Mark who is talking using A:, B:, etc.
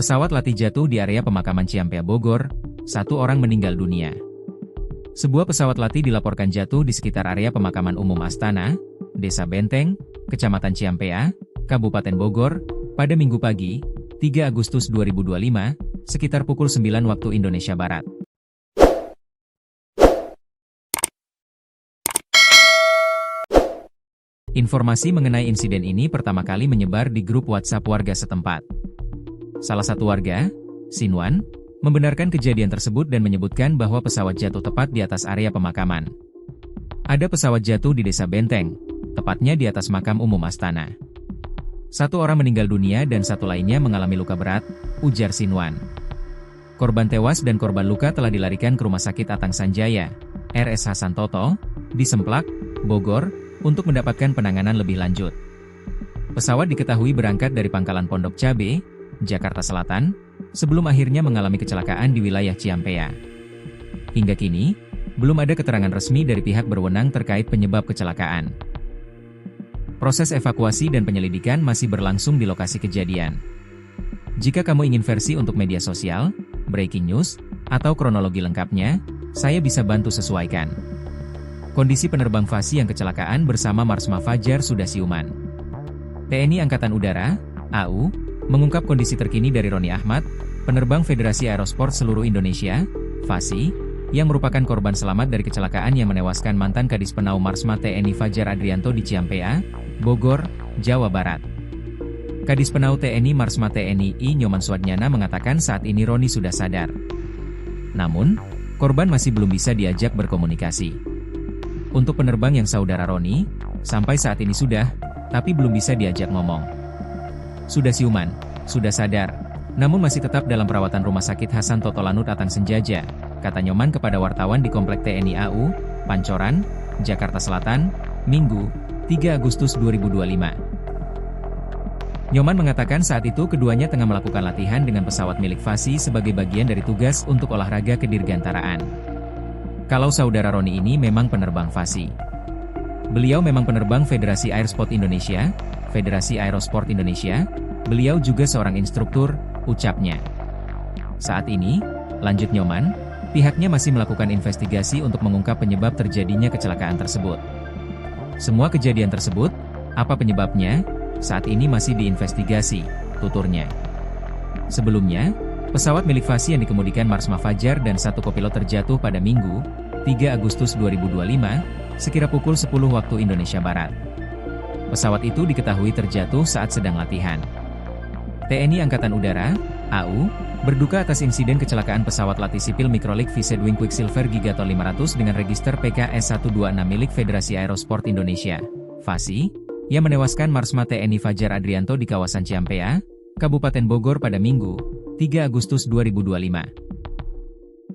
A: Pesawat latih jatuh di area pemakaman Ciampea, Bogor, 1 orang meninggal dunia. Sebuah pesawat latih dilaporkan jatuh di sekitar area pemakaman umum Astana, Desa Benteng, Kecamatan Ciampea, Kabupaten Bogor, pada Minggu pagi, 3 Agustus 2025, sekitar pukul 9 waktu Indonesia Barat. Informasi mengenai insiden ini pertama kali menyebar di grup WhatsApp warga setempat. Salah satu warga, Sinwan, membenarkan kejadian tersebut dan menyebutkan bahwa pesawat jatuh tepat di atas area pemakaman. Ada pesawat jatuh di Desa Benteng, tepatnya di atas makam umum Astana. 1 orang meninggal dunia dan 1 lainnya mengalami luka berat, ujar Sinwan. Korban tewas dan korban luka telah dilarikan ke Rumah Sakit Atang Sanjaya, RSH Santoto, di Semplak, Bogor, untuk mendapatkan penanganan lebih lanjut. Pesawat diketahui berangkat dari Pangkalan Pondok Cabe, Jakarta Selatan, sebelum akhirnya mengalami kecelakaan di wilayah Ciampea. Hingga kini, belum ada keterangan resmi dari pihak berwenang terkait penyebab kecelakaan. Proses evakuasi dan penyelidikan masih berlangsung di lokasi kejadian. Jika kamu ingin versi untuk media sosial, breaking news, atau kronologi lengkapnya, saya bisa bantu sesuaikan. Kondisi penerbang Fasi yang kecelakaan bersama Marsma Fajar sudah siuman. TNI Angkatan Udara, AU, mengungkap kondisi terkini dari Roni Ahmad, penerbang Federasi Aerosport Seluruh Indonesia, FASI, yang merupakan korban selamat dari kecelakaan yang menewaskan mantan Kadis Penau Marsma TNI Fajar Adrianto di Ciampea, Bogor, Jawa Barat. Kadis Penau TNI Marsma TNI I Nyoman Swadnyana mengatakan saat ini Roni sudah sadar. Namun, korban masih belum bisa diajak berkomunikasi. Untuk penerbang yang saudara Roni, sampai saat ini sudah, tapi belum bisa diajak ngomong. Sudah siuman, sudah sadar, namun masih tetap dalam perawatan Rumah Sakit Hasan Toto Lanut Atang Senjaja, kata Nyoman kepada wartawan di Komplek TNI AU, Pancoran, Jakarta Selatan, Minggu, 3 Agustus 2025. Nyoman mengatakan saat itu keduanya tengah melakukan latihan dengan pesawat milik Fasi sebagai bagian dari tugas untuk olahraga kedirgantaraan. Kalau saudara Roni ini memang penerbang Fasi. Beliau memang penerbang Federasi Airsport Indonesia, Federasi Aerosport Indonesia, beliau juga seorang instruktur, ucapnya. Saat ini, lanjut Nyoman, pihaknya masih melakukan investigasi untuk mengungkap penyebab terjadinya kecelakaan tersebut. Semua kejadian tersebut, apa penyebabnya, saat ini masih diinvestigasi, tuturnya. Sebelumnya, pesawat milik Fasi yang dikemudikan Marsma Fajar dan 1 kopilot terjatuh pada Minggu, 3 Agustus 2025, sekira pukul 10 waktu Indonesia Barat. Pesawat itu diketahui terjatuh saat sedang latihan. TNI Angkatan Udara, AU, berduka atas insiden kecelakaan pesawat latih sipil Microlight Vicedwing Quicksilver Gigaton 500 dengan register PKS126 milik Federasi Aerosport Indonesia, FASI, yang menewaskan Marsma TNI Fajar Adrianto di kawasan Ciampea, Kabupaten Bogor pada Minggu, 3 Agustus 2025.